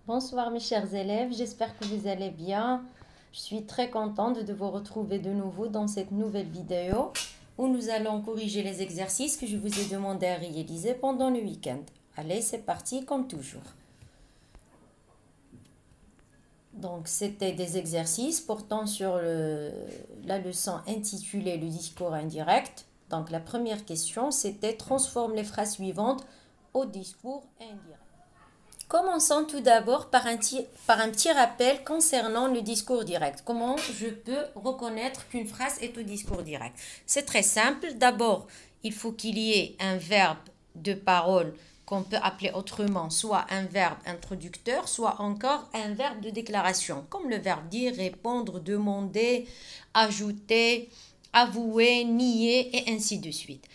Bonsoir mes chers élèves, j'espère que vous allez bien. Je suis très contente de vous retrouver de nouveau dans cette nouvelle vidéo où nous allons corriger les exercices que je vous ai demandé à réaliser pendant le week-end. Allez, c'est parti comme toujours. Donc, c'était des exercices portant sur la leçon intitulée « Le discours indirect ». Donc, la première question, c'était « Transforme les phrases suivantes au discours indirect ». Commençons tout d'abord par un petit rappel concernant le discours direct. Comment je peux reconnaître qu'une phrase est au discours direct? C'est très simple. D'abord, il faut qu'il y ait un verbe de parole qu'on peut appeler autrement, soit un verbe introducteur, soit encore un verbe de déclaration, comme le verbe dire, répondre, demander, ajouter, avouer, nier et ainsi de suite.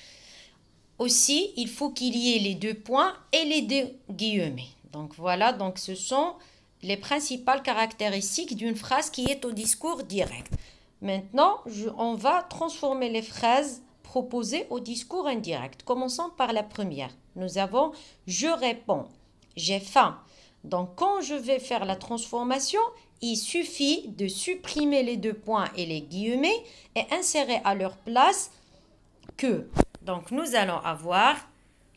Aussi, il faut qu'il y ait les deux points et les deux guillemets. Donc voilà, donc ce sont les principales caractéristiques d'une phrase qui est au discours direct. Maintenant, on va transformer les phrases proposées au discours indirect. Commençons par la première. Nous avons « je réponds »,« j'ai faim ». Donc quand je vais faire la transformation, il suffit de supprimer les deux points et les guillemets et insérer à leur place « que ». Donc nous allons avoir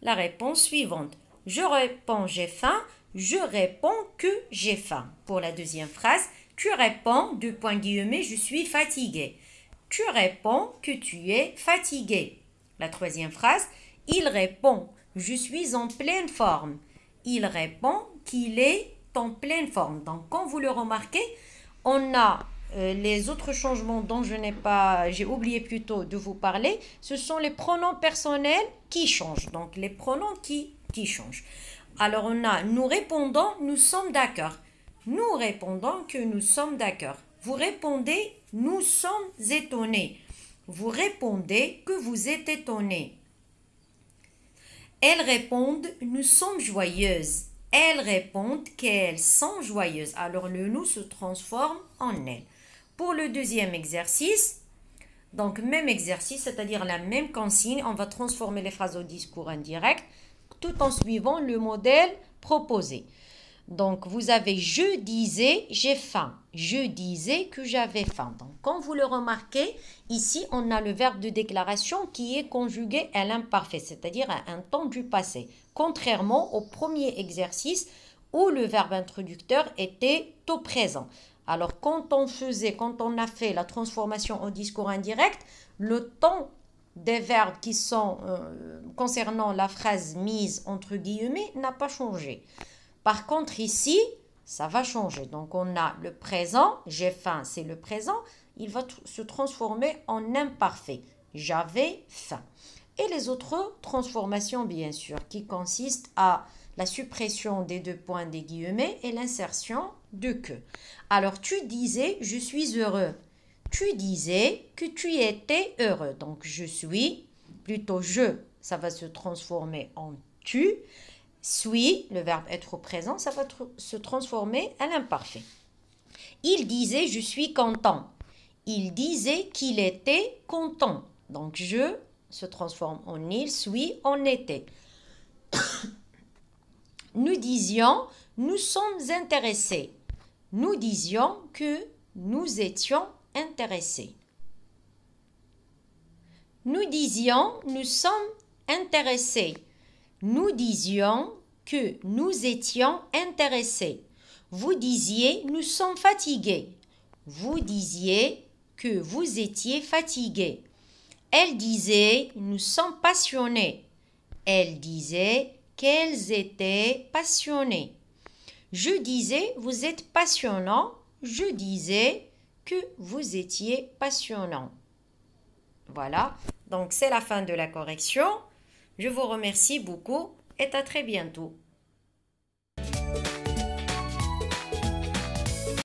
la réponse suivante. Je réponds j'ai faim, je réponds que j'ai faim. Pour la deuxième phrase, tu réponds, deux points guillemets, je suis fatigué. Tu réponds que tu es fatigué. La troisième phrase, il répond, je suis en pleine forme. Il répond qu'il est en pleine forme. Donc quand vous le remarquez, on a les autres changements dont j'ai oublié plutôt de vous parler, ce sont les pronoms personnels qui changent. Donc les pronoms qui changent. Alors on a nous répondons, nous sommes d'accord. Nous répondons que nous sommes d'accord. Vous répondez, nous sommes étonnés. Vous répondez que vous êtes étonnés. Elles répondent, nous sommes joyeuses. Elles répondent qu'elles sont joyeuses. Alors le nous se transforme en elles. Pour le deuxième exercice, donc même exercice, c'est-à-dire la même consigne, on va transformer les phrases au discours indirect tout en suivant le modèle proposé. Donc vous avez je disais j'ai faim. Je disais que j'avais faim. Donc quand vous le remarquez, ici on a le verbe de déclaration qui est conjugué à l'imparfait, c'est-à-dire à un temps du passé. Contrairement au premier exercice où le verbe introducteur était au présent. Alors quand on a fait la transformation au discours indirect, le temps des verbes qui sont concernant la phrase mise entre guillemets n'a pas changé. Par contre ici, ça va changer. Donc on a le présent, j'ai faim, c'est le présent, il va se transformer en imparfait. J'avais faim. Et les autres transformations bien sûr qui consistent à la suppression des deux points des guillemets et l'insertion de que. Alors tu disais je suis heureux. Tu disais que tu étais heureux. Donc, je suis, plutôt je, ça va se transformer en tu. Suis, le verbe être au présent, ça va se transformer à l'imparfait. Il disait, je suis content. Il disait qu'il était content. Donc, je se transforme en il, suis, en était. Nous disions, nous sommes intéressés. Nous disions que nous étions intéressés. Nous disions, nous sommes intéressés. Nous disions que nous étions intéressés. Vous disiez, nous sommes fatigués. Vous disiez que vous étiez fatigués. Elle disait, nous sommes passionnés. Elle disait qu'elles étaient passionnées. Je disais, vous êtes passionnant. Je disais que vous étiez passionnant. Voilà, donc c'est la fin de la correction. Je vous remercie beaucoup et à très bientôt.